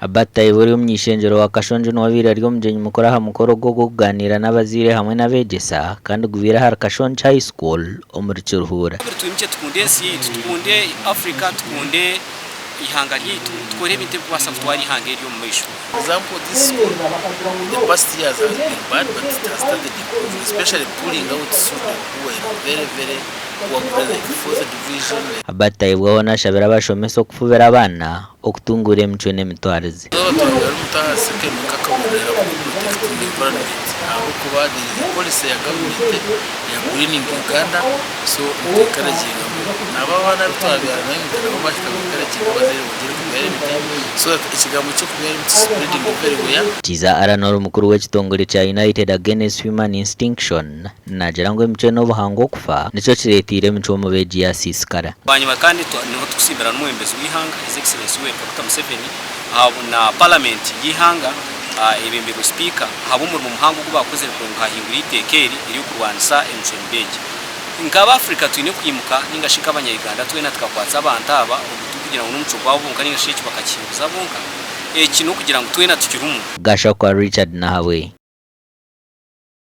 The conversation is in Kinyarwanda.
abatayi buri umnyishengero wa Kashongi no wabira ryo mjenyi mukora ha mukoro go kuganira n'abazaire hamwe n'abegesa kandi gubira har Kashongi High School omuri KIRUHURA. Twimye tukunde tukunde Africa tukunde ihanga ryitu tukore bite kwasa twari ihanga ryo mu misho. Example, this school, the past years has been bad, but it has started improving, especially pulling out students who were very poor grades, like fourth division. Abatayi bwabona shabira bashomesa okufubira abana okutungura emicwe n'emitwarize. Policy ya government ya greening Uganda, so tukaraginga nababana bitwabyara nayo nabo bashaka bazere bugire kubere bite, so ikigambo cyo kubere spreading everywhere. Tiza aranoro mukuru w'ekitongole cya United Against Human Extinction nagira ngo emicwe n'obuhango okufa nico kiretire emicwe mu beegi ya sisikara. Banyuma kandi niho tukusimbira n'umwembezi w'ihanga His Excellency Dr. Museveni na parliament y'ihanga ebembero speaker habumur mu muhango gubakoze kuronka hingura itekeri iri kurwanisa emicwe beegi. Ngaba Africa twine kwimuka ningashika abanyayiganda twena tukakwatsa abantaba kugira ngo n'umuco gwabo bunka ningashiki bakakibuza bunka kino kugira ngo twena tukirumu. Gasha kwa Richard Nahawe.